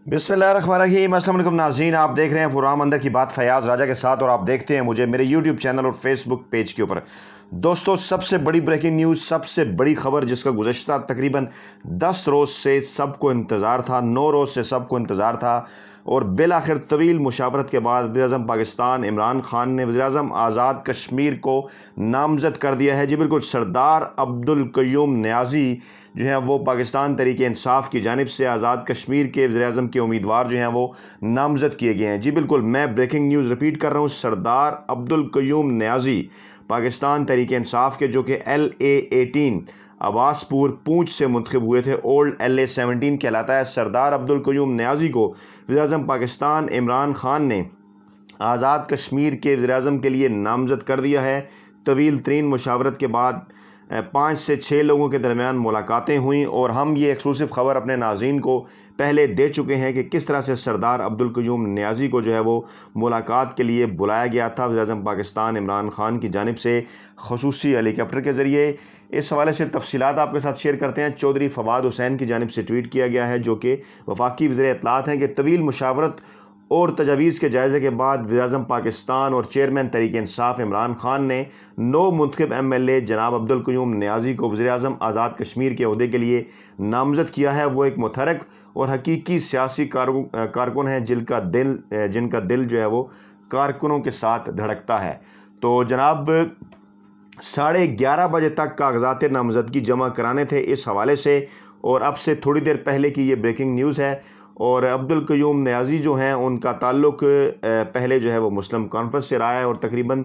بسم اللہ الرحمن الرحیم۔ السلام علیکم ناظرین، آپ دیکھ رہے ہیں پروگرام اندر کی بات فیاض راجہ کے ساتھ، اور آپ دیکھتے ہیں مجھے میرے یوٹیوب چینل اور فیس بک پیج کے اوپر۔ دوستو، سب سے بڑی بریکنگ نیوز، سب سے بڑی خبر جس کا گزشتہ تقریباً 10 روز سے سب کو انتظار تھا، 9 روز سے سب کو انتظار تھا، اور بالآخر طویل مشاورت کے بعد وزیراعظم پاکستان عمران خان نے وزیراعظم آزاد کشمیر کو نامزد کر دیا ہے۔ جی بالکل، سردار عبدالقیوم نیازی جو ہیں وہ پاکستان تحریک انصاف کی جانب سے آزاد کشمیر کے وزیراعظم کے امیدوار جو ہیں وہ نامزد کیے گئے ہیں۔ جی بالکل، میں بریکنگ نیوز ریپیٹ کر رہا ہوں، سردار عبدالقیوم نیازی پاکستان تحریک انصاف کے، جو کہ LA18 عباس پور پونچھ سے منتخب ہوئے تھے، اولڈ LA17 کہلاتا ہے۔ سردار عبدالقیوم نیازی کو وزیراعظم پاکستان عمران خان نے آزاد کشمیر کے وزیراعظم کے لیے نامزد کر دیا ہے۔ طویل ترین مشاورت کے بعد 5 سے 6 لوگوں کے درمیان ملاقاتیں ہوئیں، اور ہم یہ ایکسکلوسیو خبر اپنے ناظرین کو پہلے دے چکے ہیں کہ کس طرح سے سردار عبدالقیوم نیازی کو جو ہے وہ ملاقات کے لیے بلایا گیا تھا وزیراعظم پاکستان عمران خان کی جانب سے خصوصی ہیلی کاپٹر کے ذریعے۔ اس حوالے سے تفصیلات آپ کے ساتھ شیئر کرتے ہیں۔ چودھری فواد حسین کی جانب سے ٹویٹ کیا گیا ہے، جو کہ وفاقی وزیر اطلاعات ہیں، کہ طویل مشاورت اور تجاویز کے جائزے کے بعد وزیراعظم پاکستان اور چیئرمین تحریک انصاف عمران خان نے نو منتخب MLA جناب عبدالقیوم نیازی کو وزیراعظم آزاد کشمیر کے عہدے کے لیے نامزد کیا ہے۔ وہ ایک متحرک اور حقیقی سیاسی کارکن ہیں جن کا دل جو ہے وہ کارکنوں کے ساتھ دھڑکتا ہے۔ تو جناب 11:30 بجے تک کاغذات نامزدگی جمع کرانے تھے اس حوالے سے، اور اب سے تھوڑی دیر پہلے کی یہ بریکنگ نیوز ہے۔ اور عبدالقیوم نیازی جو ہیں ان کا تعلق پہلے جو ہے وہ مسلم کانفرنس سے رہا ہے، اور تقریباً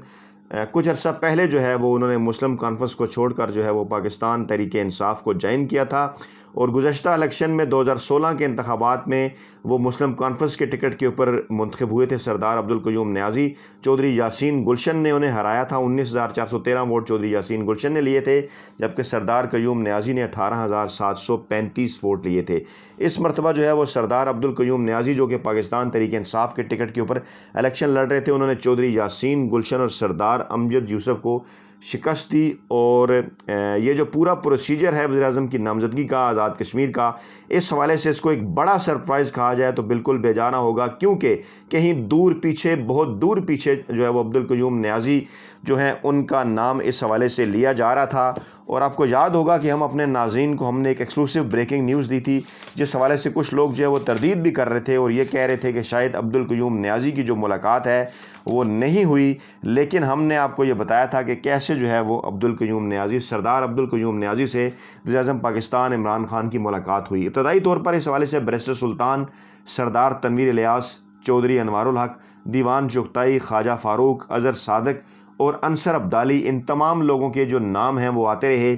کچھ عرصہ پہلے جو ہے وہ انہوں نے مسلم کانفرنس کو چھوڑ کر جو ہے وہ پاکستان تحریک انصاف کو جوائن کیا تھا، اور گزشتہ الیکشن میں 2016 کے انتخابات میں وہ مسلم کانفرنس کے ٹکٹ کے اوپر منتخب ہوئے تھے۔ سردار عبدالقیوم نیازی چودھری یاسین گلشن نے انہیں ہرایا تھا، 19,413 ووٹ چودھری یاسین گلشن نے لیے تھے، جبکہ سردار قیوم نیازی نے 18,735 ووٹ لیے تھے۔ اس مرتبہ جو ہے وہ سردار عبدالقیوم نیازی، جو کہ پاکستان تحریک انصاف کے ٹکٹ کے اوپر الیکشن لڑ رہے تھے، انہوں نے چودھری یاسین گلشن اور سردار امجد یوسف کو شکست دی، اور یہ جو پورا پروسیجر ہے وزیراعظم کی نامزدگی کا آزاد کشمیر کا، اس حوالے سے اس کو ایک بڑا سرپرائز کہا جائے تو بالکل بے جانا ہوگا، کیونکہ کہیں دور پیچھے، بہت دور پیچھے جو ہے وہ عبدالقیوم نیازی جو ہیں ان کا نام اس حوالے سے لیا جا رہا تھا۔ اور آپ کو یاد ہوگا کہ ہم اپنے ناظرین کو ہم نے ایک ایکسکلوسیو بریکنگ نیوز دی تھی، جس حوالے سے کچھ لوگ جو ہے وہ تردید بھی کر رہے تھے، اور یہ کہہ رہے تھے کہ شاید عبدالقیوم نیازی کی جو ملاقات ہے وہ نہیں ہوئی، لیکن ہم نے آپ کو یہ بتایا تھا کہ کیسے جو ہے وہ عبدالقیوم نیازی، سردار عبدالقیوم نیازی سے وزیراعظم پاکستان عمران خان کی ملاقات ہوئی۔ ابتدائی طور پر اس حوالے سے بیرسٹر سلطان، سردار تنویر الیاس، چودھری انوار الحق، دیوان چغتائی، خواجہ فاروق، اظہر صادق اور انصر عبدالی، ان تمام لوگوں کے جو نام ہیں وہ آتے رہے،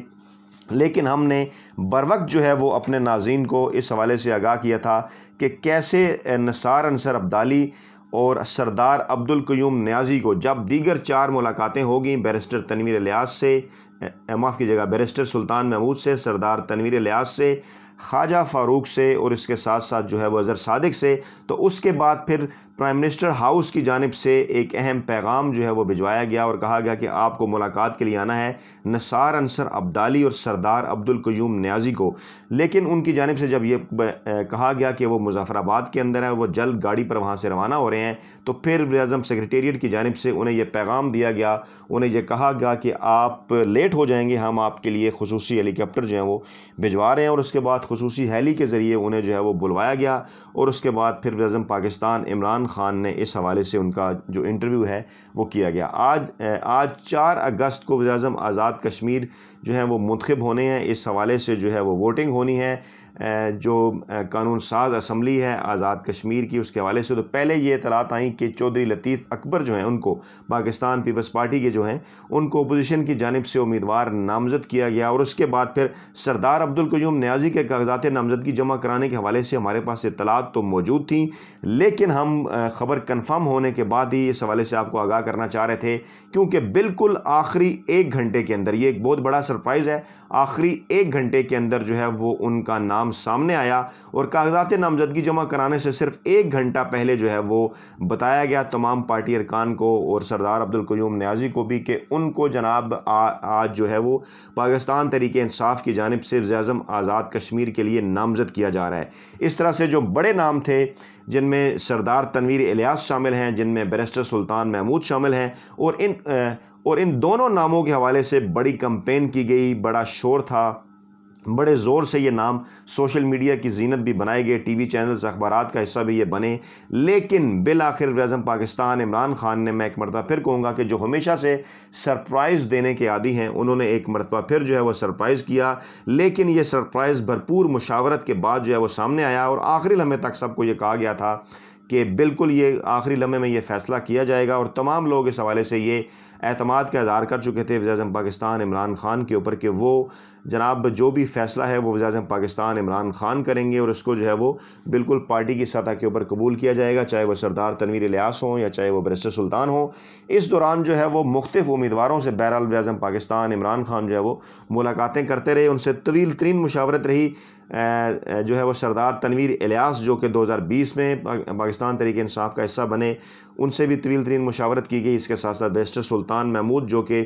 لیکن ہم نے بروقت جو ہے وہ اپنے ناظرین کو اس حوالے سے آگاہ کیا تھا کہ کیسے نثار انصر عبدالی اور سردار عبدالقیوم نیازی کو جب دیگر 4 ملاقاتیں ہوگیں، بیرسٹر تنویر الیاس سے، معاف کیجیے گا، بیرسٹر سلطان محمود سے، سردار تنویر الیاس سے، خواجہ فاروق سے، اور اس کے ساتھ ساتھ جو ہے وہ اظہر صادق سے، تو اس کے بعد پھر پرائم منسٹر ہاؤس کی جانب سے ایک اہم پیغام جو ہے وہ بھجوایا گیا، اور کہا گیا کہ آپ کو ملاقات کے لیے آنا ہے نثار انصر عبدالی اور سردار عبدالقیوم نیازی کو۔ لیکن ان کی جانب سے جب یہ کہا گیا کہ وہ مظفر آباد کے اندر ہیں، وہ جلد گاڑی پر وہاں سے روانہ ہو رہے ہیں، تو پھر وزیراعظم سیکریٹریٹ کی جانب سے انہیں یہ پیغام دیا گیا، انہیں یہ کہا گیا کہ آپ لیٹ ہو جائیں گے، ہم آپ کے لیے خصوصی ہیلی کاپٹر جو ہیں وہ بھجوا رہے ہیں، اور اس کے بعد خصوصی ہیلی کے ذریعے انہیں جو ہے وہ بلوایا گیا، اور اس کے بعد پھر وزیراعظم پاکستان عمران خان نے اس حوالے سے ان کا جو انٹرویو ہے وہ کیا گیا۔ آج 4 اگست کو وزیراعظم آزاد کشمیر جو ہیں وہ منتخب ہونے ہیں، اس حوالے سے جو ہے وہ ووٹنگ ہونی ہے، جو قانون ساز اسمبلی ہے آزاد کشمیر کی، اس کے حوالے سے تو پہلے یہ اطلاعات آئیں کہ چودھری لطیف اکبر جو ہیں ان کو پاکستان پیپلز پارٹی کے جو ہیں ان کو اپوزیشن کی جانب سے امیدوار نامزد کیا گیا، اور اس کے بعد پھر سردار عبدالقیوم نیازی کے کاغذات نامزدگی جمع کرانے کے حوالے سے ہمارے پاس اطلاعات تو موجود تھیں، لیکن ہم خبر کنفرم ہونے کے بعد ہی اس حوالے سے آپ کو آگاہ کرنا چاہ رہے تھے، کیونکہ بالکل آخری 1 گھنٹے کے اندر، یہ ایک بہت بڑا سرپرائز ہے، آخری 1 گھنٹے کے اندر جو ہے وہ ان کا نام نام سامنے آیا اور کاغذات نامزدگی جمع کرانے سے صرف 1 گھنٹہ پہلے جو ہے وہ بتایا گیا تمام پارٹی ارکان کو اور سردار عبدالقیوم نیازی کو بھی کہ ان کو جناب آج جو ہے وہ پاکستان تحریک انصاف کی جانب سے وزیراعظم آزاد کشمیر کے لیے نامزد کیا جا رہا ہے۔ اس طرح سے جو بڑے نام تھے جن میں سردار تنویر الیاس شامل ہیں، جن میں بیرسٹر سلطان محمود شامل ہیں، اور ان دونوں ناموں کے حوالے سے بڑی کمپین کی گئی، بڑا شور تھا، بڑے زور سے یہ نام سوشل میڈیا کی زینت بھی بنائے گئے، ٹی وی چینلز اخبارات کا حصہ بھی یہ بنے، لیکن بالآخر وزیراعظم پاکستان عمران خان نے، میں ایک مرتبہ پھر کہوں گا کہ جو ہمیشہ سے سرپرائز دینے کے عادی ہیں، انہوں نے ایک مرتبہ پھر جو ہے وہ سرپرائز کیا، لیکن یہ سرپرائز بھرپور مشاورت کے بعد جو ہے وہ سامنے آیا اور آخری لمحے تک سب کو یہ کہا گیا تھا کہ بالکل یہ آخری لمحے میں یہ فیصلہ کیا جائے گا، اور تمام لوگ اس حوالے سے یہ اعتماد کا اظہار کر چکے تھے وزیراعظم پاکستان عمران خان کے اوپر کہ وہ جناب جو بھی فیصلہ ہے وہ وزیراعظم پاکستان عمران خان کریں گے اور اس کو جو ہے وہ بالکل پارٹی کی سطح کے اوپر قبول کیا جائے گا، چاہے وہ سردار تنویر الیاس ہوں یا چاہے وہ بیرسٹر سلطان ہوں۔ اس دوران جو ہے وہ مختلف امیدواروں سے بہرحال وزیراعظم پاکستان عمران خان جو ہے وہ ملاقاتیں کرتے رہے، ان سے طویل ترین مشاورت رہی، جو ہے وہ سردار تنویر الیاس جو کہ 2020 میں پاکستان تحریک انصاف کا حصہ بنے، ان سے بھی طویل ترین مشاورت کی گئی۔ اس کے ساتھ ساتھ بیرسٹر سلطان محمود جو کہ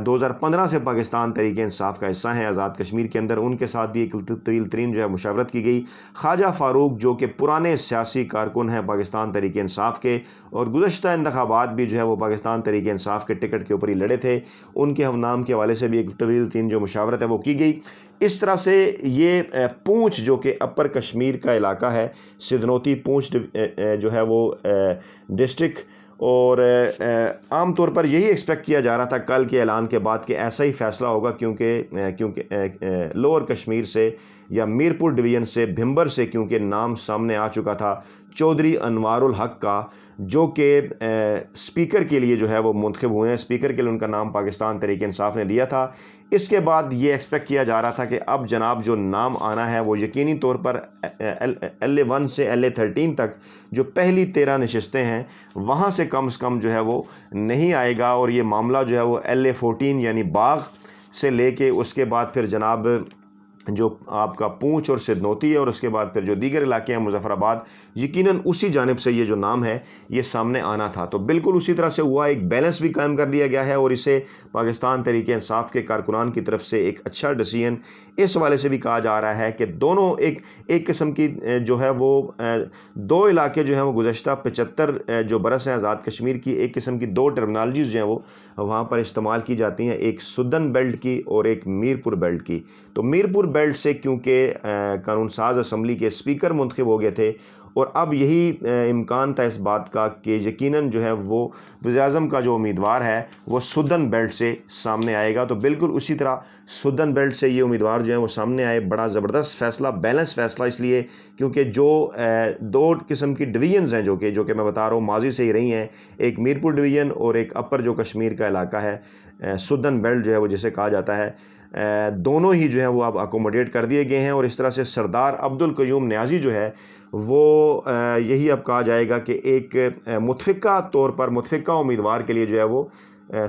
2015 سے پاکستان تحریک انصاف کا حصہ ہیں آزاد کشمیر کے اندر، ان کے ساتھ بھی ایک طویل ترین جو ہے مشاورت کی گئی۔ خواجہ فاروق جو کہ پرانے سیاسی کارکن ہیں پاکستان تحریک انصاف کے اور گزشتہ انتخابات بھی جو ہے وہ پاکستان تحریک انصاف کے ٹکٹ کے اوپر ہی لڑے تھے، ان کے ہم نام کے حوالے سے بھی ایک طویل ترین جو مشاورت ہے وہ کی گئی۔ اس طرح سے یہ پونچھ جو کہ اپر کشمیر کا علاقہ ہے، سدنوتی پونچھ جو ہے وہ ڈسٹرکٹ، اور عام طور پر یہی ایکسپیکٹ کیا جا رہا تھا کل کے اعلان کے بعد کہ ایسا ہی فیصلہ ہوگا، کیونکہ لوور کشمیر سے یا میرپور ڈویژن سے بھمبر سے کیونکہ نام سامنے آ چکا تھا چودھری انوار الحق کا، جو کہ اسپیکر کے لیے جو ہے وہ منتخب ہوئے ہیں، اسپیکر کے لیے ان کا نام پاکستان تحریک انصاف نے دیا تھا۔ اس کے بعد یہ ایکسپیکٹ کیا جا رہا تھا کہ اب جناب جو نام آنا ہے وہ یقینی طور پر LA1 سے LA13 تک جو پہلی 13 نشستیں ہیں وہاں سے کم جو ہے وہ نہیں آئے گا، اور یہ معاملہ جو ہے وہ LA14 یعنی باغ سے لے کے اس کے بعد پھر جناب جو آپ کا پونچھ اور سدنوتی ہے اور اس کے بعد پھر جو دیگر علاقے ہیں مظفر آباد، یقیناً اسی جانب سے یہ جو نام ہے یہ سامنے آنا تھا۔ تو بالکل اسی طرح سے ہوا، ایک بیلنس بھی قائم کر دیا گیا ہے اور اسے پاکستان تحریک انصاف کے کارکنان کی طرف سے ایک اچھا ڈیسیژن اس حوالے سے بھی کہا جا رہا ہے کہ دونوں ایک قسم کی جو ہے وہ دو علاقے جو ہیں وہ گزشتہ 75 جو برس ہیں آزاد کشمیر کی، ایک قسم کی دو ٹرمنالوجیز جو ہیں وہ وہاں پر استعمال کی جاتی ہیں، ایک سدن بیلٹ کی اور ایک میرپور بیلٹ کی۔ تو میرپور بیلٹ سے کیونکہ قانون ساز اسمبلی کے اسپیکر منتخب ہو گئے تھے، اور اب یہی امکان تھا اس بات کا کہ یقیناً جو ہے وہ وزیراعظم کا جو امیدوار ہے وہ سدن بیلٹ سے سامنے آئے گا۔ تو بالکل اسی طرح سدن بیلٹ سے یہ امیدوار جو ہیں وہ سامنے آئے، بڑا زبردست فیصلہ، بیلنس فیصلہ، اس لیے کیونکہ جو دو قسم کی ڈویژنز ہیں جو کہ میں بتا رہا ہوں ماضی سے ہی رہی ہیں، ایک میرپور ڈویژن اور ایک اپر جو کشمیر کا علاقہ ہے سدن بیلٹ جو ہے وہ جسے کہا جاتا ہے، دونوں ہی جو ہیں وہ اب اکوموڈیٹ کر دیے گئے ہیں، اور اس طرح سے سردار عبدالقیوم نیازی جو ہے وہ یہی اب کہا جائے گا کہ ایک متفقہ طور پر متفقہ امیدوار کے لیے جو ہے وہ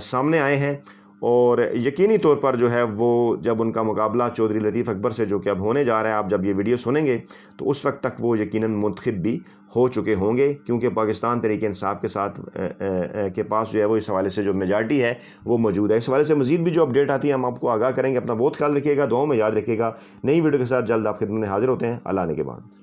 سامنے آئے ہیں، اور یقینی طور پر جو ہے وہ جب ان کا مقابلہ چودھری لطیف اکبر سے جو کہ اب ہونے جا رہا ہے، آپ جب یہ ویڈیو سنیں گے تو اس وقت تک وہ یقیناً منتخب بھی ہو چکے ہوں گے، کیونکہ پاکستان تحریک انصاف کے ساتھ کے پاس جو ہے وہ اس حوالے سے جو میجارٹی ہے وہ موجود ہے۔ اس حوالے سے مزید بھی جو اپڈیٹ آتی ہے ہم آپ کو آگاہ کریں گے۔ اپنا بہت خیال رکھیے گا، دعاؤں میں یاد رکھیے گا۔ نئی ویڈیو کے ساتھ جلد آپ خدمت میں حاضر ہوتے ہیں۔ اللہ نے کے بعد۔